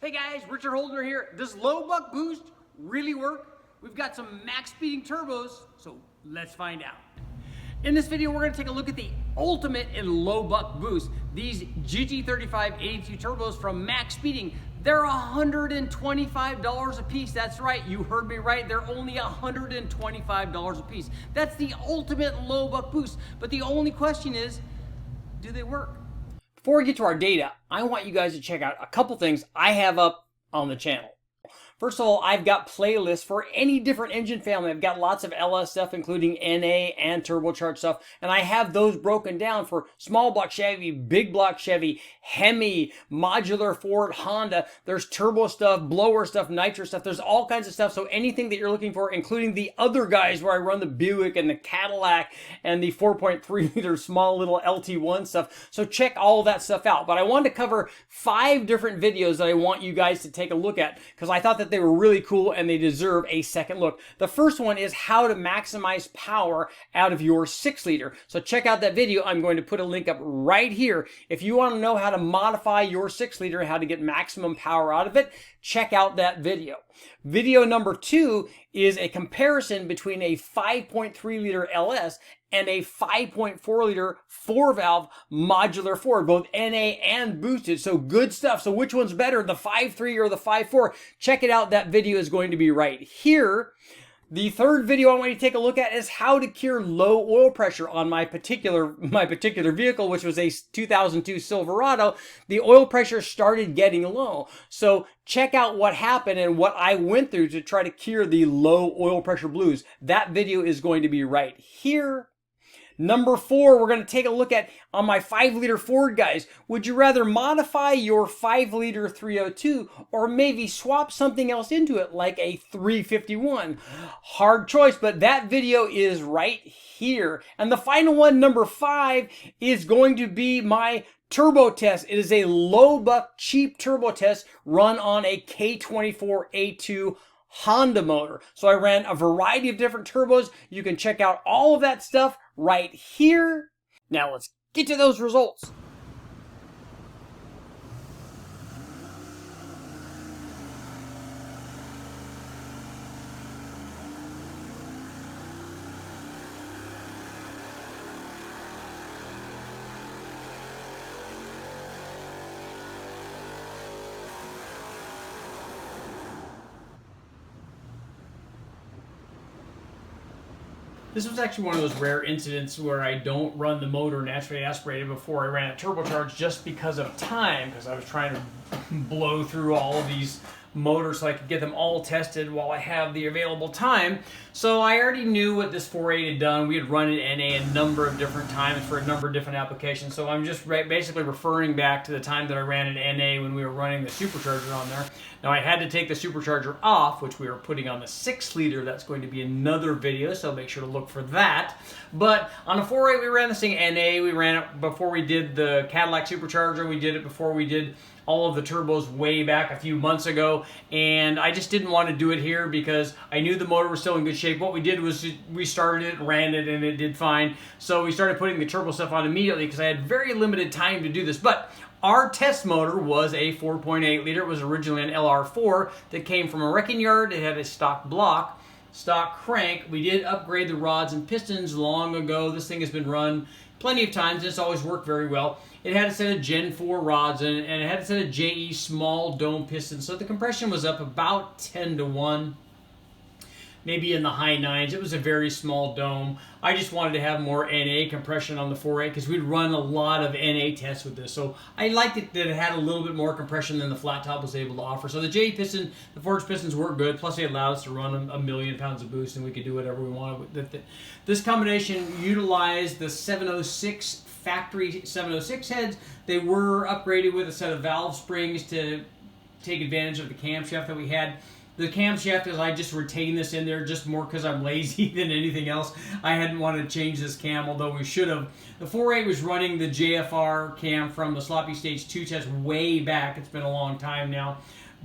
Hey guys, Richard Holdner here. Does low buck boost really work? We've got some max speeding turbos, so let's find out. In this video, we're going to take a look at the ultimate in low buck boost. These GT3582 turbos from Max Speeding. They're $125 a piece. That's right, you heard me right. They're only $125 a piece. That's the ultimate low buck boost. But the only question is, do they work? Before we get to our data, I want you guys to check out a couple things I have up on the channel. First of all, I've got playlists for any different engine family. I've got lots of LS stuff, including NA and turbocharged stuff, and I have those broken down for small block Chevy, big block Chevy, Hemi, modular Ford, Honda. There's turbo stuff, blower stuff, nitro stuff. There's all kinds of stuff. So anything that you're looking for, including the other guys where I run the Buick and the Cadillac and the 4.3 liter small little LT1 stuff. So check all that stuff out. But I wanted to cover 5 different videos that I want you guys to take a look at because I thought that they were really cool and they deserve a second look. The first one is how to maximize power out of your 6-liter. So check out that video. I'm going to put a link up right here. If you want to know how to modify your 6-liter, how to get maximum power out of it, check out that video. Video number 2 is a comparison between a 5.3 liter LS and a 5.4 liter 4-valve modular Ford, both NA and boosted. So good stuff. So which one's better, the 5.3 or the 5.4? Check it out. That video is going to be right here. The third video I want you to take a look at is how to cure low oil pressure on my particular vehicle, which was a 2002 Silverado. The oil pressure started getting low. So check out what happened and what I went through to try to cure the low oil pressure blues. That video is going to be right here. Number 4, we're going to take a look at on my 5-liter Ford, guys. Would you rather modify your 5-liter 302 or maybe swap something else into it like a 351? Hard choice, but that video is right here. And the final one, number 5, is going to be my turbo test. It is a low buck cheap turbo test run on a K24A2 Honda motor. So I ran a variety of different turbos. You can check out all of that stuff right here. Now let's get to those results. This was actually one of those rare incidents where I don't run the motor naturally aspirated before I ran it turbocharged just because of time, because I was trying to blow through all of these motors so I could get them all tested while I have the available time. So I already knew what this 4.8 had done. We had run it NA a number of different times for a number of different applications. So I'm just basically referring back to the time that I ran it NA when we were running the supercharger on there. Now I had to take the supercharger off, which we were putting on the 6-liter. That's going to be another video, so make sure to look for that. But on a 4.8 we ran this thing NA. We ran it before we did the Cadillac supercharger. We did it before we did all of the turbos way back a few months ago, and I just didn't want to do it here because I knew the motor was still in good shape. What we did was we started it, ran it, and it did fine. So we started putting the turbo stuff on immediately because I had very limited time to do this. But our test motor was a 4.8 liter. It was originally an LR4 that came from a wrecking yard. It had a stock block, stock crank. We did upgrade the rods and pistons long ago. This thing has been run plenty of times. It's always worked very well. It had a set of Gen 4 rods and it had a set of JE small dome pistons. So the compression was up about 10 to 1, maybe in the high 9s. It was a very small dome. I just wanted to have more NA compression on the 4.8 because we'd run a lot of NA tests with this. So I liked it that it had a little bit more compression than the flat top was able to offer. So the JE piston, the Ford's pistons were good. Plus they allowed us to run a million pounds of boost and we could do whatever we wanted with it. This combination utilized the 706 factory 706 heads. They were upgraded with a set of valve springs to take advantage of the camshaft that we had. The camshaft is I just retained this in there just more because I'm lazy than anything else. I hadn't wanted to change this cam, although we should have. The 4.8 was running the JFR cam from the Sloppy Stage 2 test way back. It's been a long time now.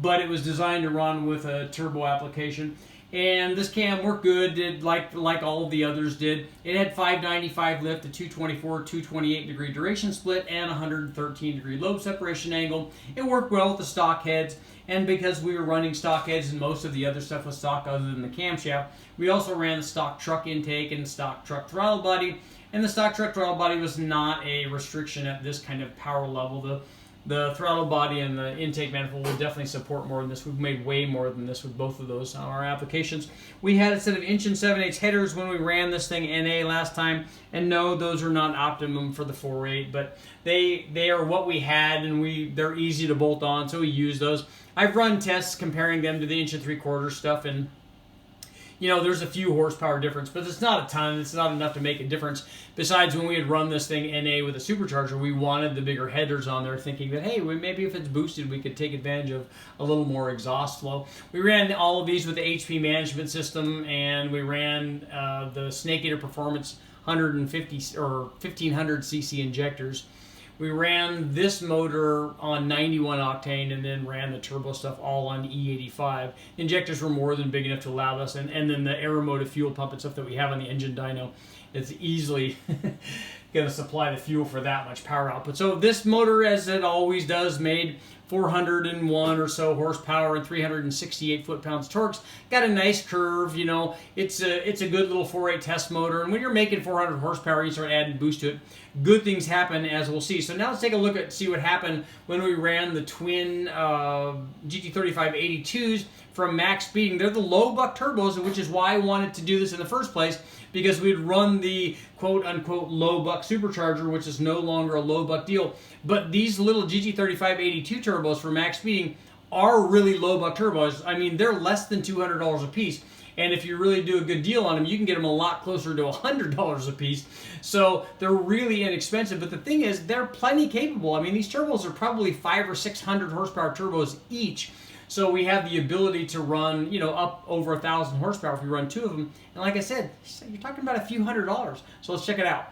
But it was designed to run with a turbo application. and this cam worked good, did like all of the others did. It had 595 lift, a 224, 228 degree duration split, and 113 degree lobe separation angle. It worked well with the stock heads, and because we were running stock heads and most of the other stuff was stock other than the camshaft, we also ran the stock truck intake and stock truck throttle body. And the stock truck throttle body was not a restriction at this kind of power level. The throttle body and the intake manifold will definitely support more than this. We've made way more than this with both of those on our applications. We had a set of 1 7/8 headers when we ran this thing NA last time, and no, those are not optimum for the 4.8, but they are what we had, and they're easy to bolt on, so we use those. I've run tests comparing them to the 1 3/4 stuff, and you know, there's a few horsepower difference, but it's not a ton. It's not enough to make a difference. Besides, when we had run this thing NA with a supercharger, we wanted the bigger headers on there, thinking that, hey, maybe if it's boosted, we could take advantage of a little more exhaust flow. We ran all of these with the HP management system, and we ran the Snake Eater Performance 150 or 1500 cc injectors. We ran this motor on 91 octane and then ran the turbo stuff all on E85. Injectors were more than big enough to allow us, and then the aeromotive fuel pump and stuff that we have on the engine dyno is easily going to supply the fuel for that much power output. So this motor, as it always does, made 401 or so horsepower and 368 foot-pounds torques. Got a nice curve, you know. It's a good little 4.8 test motor, and when you're making 400 horsepower, you start adding boost to it. Good things happen, as we'll see. So now let's take a look at see what happened when we ran the twin GT3582s from max speeding. They're the low buck turbos, which is why I wanted to do this in the first place, because we'd run the quote-unquote low buck supercharger, which is no longer a low buck deal. But these little GT3582 turbos for max speeding are really low buck turbos. I mean, they're less than $200 a piece. And if you really do a good deal on them, you can get them a lot closer to $100 a piece. So they're really inexpensive. But the thing is, they're plenty capable. I mean, these turbos are probably 500 or 600 horsepower turbos each. So we have the ability to run, you know, up over 1,000 horsepower if we run 2 of them. And like I said, you're talking about a few $100s. So let's check it out.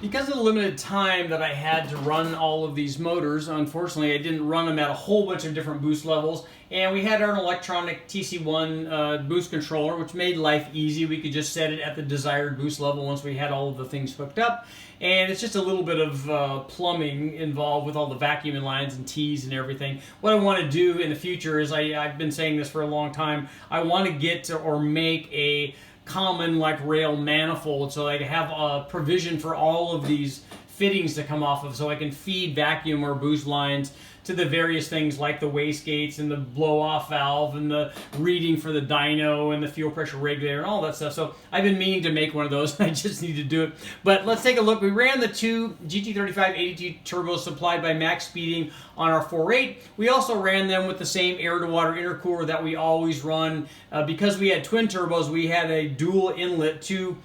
Because of the limited time that I had to run all of these motors, unfortunately I didn't run them at a whole bunch of different boost levels, and we had our electronic TC1 boost controller, which made life easy. We could just set it at the desired boost level once we had all of the things hooked up, and it's just a little bit of plumbing involved with all the vacuuming lines and T's and everything. What I want to do in the future is, I've been saying this for a long time, I want to get to, or make a common like rail manifold, so I can have a provision for all of these fittings to come off of, so I can feed vacuum or boost lines to the various things like the wastegates and the blow-off valve and the reading for the dyno and the fuel pressure regulator and all that stuff. So I've been meaning to make one of those. I just need to do it. But let's take a look. We ran the 2 GT3582 turbos supplied by Max Speeding on our 4.8. We also ran them with the same air-to-water intercooler that we always run. Because we had twin turbos, we had a dual inlet, two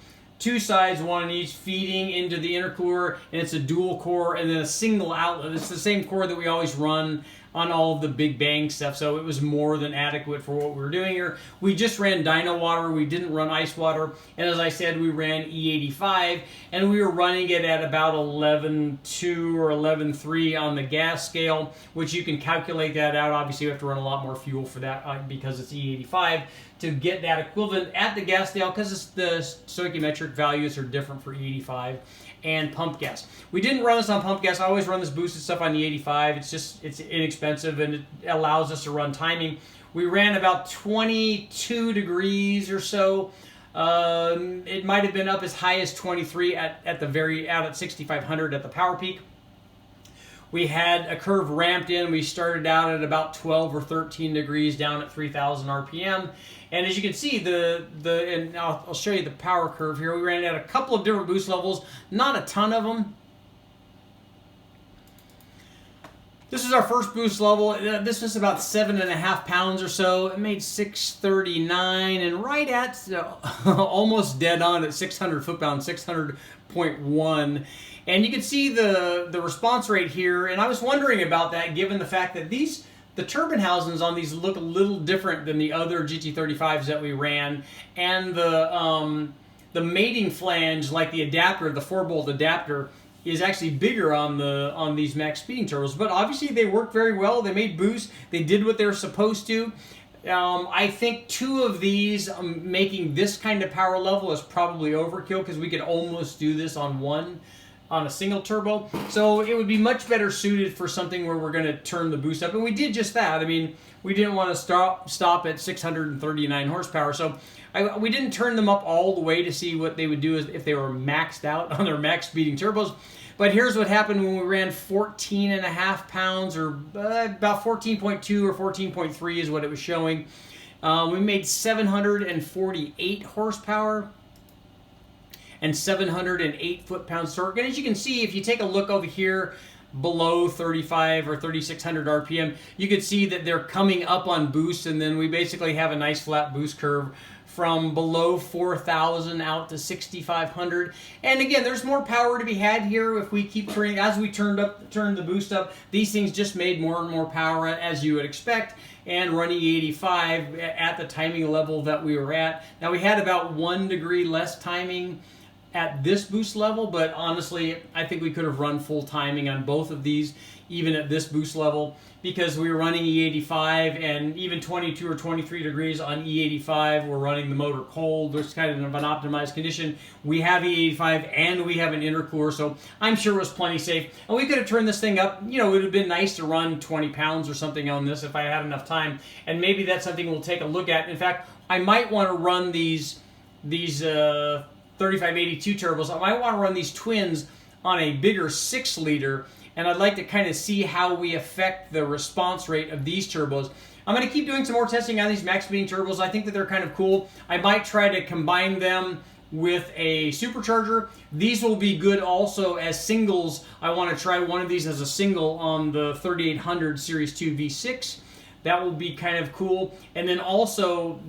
sides, one on each, feeding into the intercooler, and it's a dual core, and then a single outlet. It's the same core that we always run on all of the Big Bang stuff, so it was more than adequate for what we were doing here. We just ran dyno water, we didn't run ice water, and as I said, we ran E85, and we were running it at about 11.2 or 11.3 on the gas scale, which you can calculate that out. Obviously, you have to run a lot more fuel for that because it's E85 to get that equivalent at the gas scale, because the stoichiometric values are different for E85 and pump gas. We didn't run this on pump gas. I always run this boosted stuff on the 85. It's inexpensive, and it allows us to run timing. We ran about 22 degrees or so. It might have been up as high as 23 out at 6,500 at the power peak. We had a curve ramped in. We started out at about 12 or 13 degrees down at 3,000 RPM. And as you can see, and I'll show you the power curve here. We ran at a couple of different boost levels, not a ton of them. This is our first boost level. This was about 7.5 pounds or so. It made 639 and right at almost dead on at 600 foot-pounds, 600.1. And you can see the response rate here. And I was wondering about that given the fact that the turbine housings on these look a little different than the other GT35s that we ran. And the mating flange, like the adapter, the 4-bolt adapter, is actually bigger on these max speeding turbos, but obviously they worked very well. They made boost. They did what they were supposed to. I think 2 of these making this kind of power level is probably overkill because we could almost do this on a single turbo. So it would be much better suited for something where we're going to turn the boost up, and we did just that. I mean, we didn't want to stop at 639 horsepower, so we didn't turn them up all the way to see what they would do if they were maxed out on their max speeding turbos. But here's what happened when we ran 14.5 pounds, or about 14.2 or 14.3 is what it was showing. We made 748 horsepower and 708 foot-pounds torque. And as you can see, if you take a look over here below 35 or 3600 RPM, you can see that they're coming up on boost, and then we basically have a nice flat boost curve from below 4,000 out to 6,500. And again, there's more power to be had here if we keep turning. As we turned the boost up, these things just made more and more power, as you would expect, and running E85 at the timing level that we were at. Now, we had about 1 degree less timing at this boost level, but honestly, I think we could have run full timing on both of these, even at this boost level, because we were running E85, and even 22 or 23 degrees on E85, we're running the motor cold. There's kind of an optimized condition. We have E85 and we have an intercooler, so I'm sure it was plenty safe. And we could have turned this thing up. You know, it would have been nice to run 20 pounds or something on this if I had enough time, and maybe that's something we'll take a look at. In fact, I might want to run these 3582 turbos. I might want to run these twins on a bigger 6-liter, and I'd like to kind of see how we affect the response rate of these turbos. I'm going to keep doing some more testing on these max speeding turbos. I think that they're kind of cool. I might try to combine them with a supercharger. These will be good also as singles. I want to try one of these as a single on the 3800 Series 2 V6. That will be kind of cool. And then also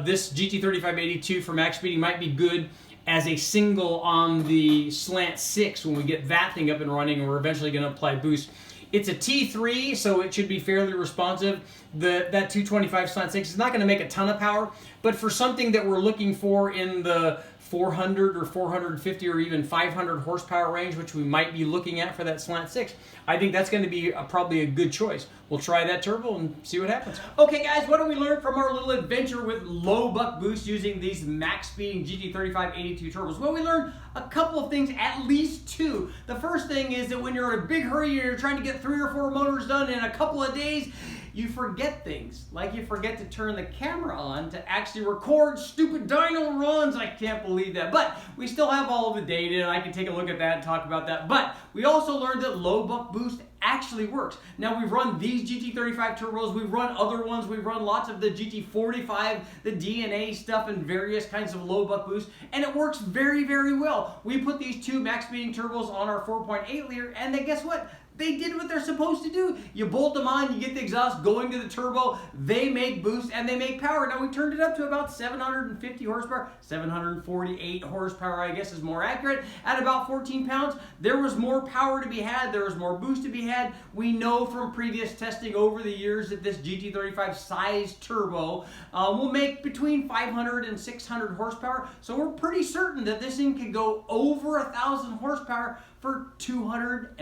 this GT3582 for max speeding might be good as a single on the Slant 6 when we get that thing up and running, and we're eventually going to apply boost. It's a T3, so it should be fairly responsive. That 225 Slant 6 is not going to make a ton of power, but for something that we're looking for in the 400 or 450 or even 500 horsepower range, which we might be looking at for that Slant 6, I think that's going to be probably a good choice. We'll try that turbo and see what happens. Okay guys, what did we learn from our little adventure with low buck boost using these max speeding GT3582 turbos? Well, we learned a couple of things, at least 2. The first thing is that when you're in a big hurry and you're trying to get 3 or 4 motors done in a couple of days, you forget things. Like you forget to turn the camera on to actually record stupid dyno runs. I can't believe that. But we still have all of the data, and I can take a look at that and talk about that. But we also learned that low buck boost actually works. Now, we've run these GT35 turbos, we've run other ones, we've run lots of the GT45, the DNA stuff, and various kinds of low buck boost, and it works very, very well. We put these 2 max speeding turbos on our 4.8 liter, and then guess what? They did what they're supposed to do. You bolt them on, you get the exhaust going to the turbo, they make boost, and they make power. Now, we turned it up to about 750 horsepower, 748 horsepower, I guess is more accurate, at about 14 pounds. There was more power to be had, there was more boost to be had. We know from previous testing over the years that this GT35 size turbo will make between 500 and 600 horsepower, so we're pretty certain that this thing could go over 1,000 horsepower for $250.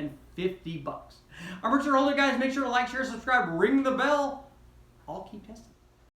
I'm Richard Holder, guys. Make sure to like, share, subscribe, ring the bell. I'll keep testing.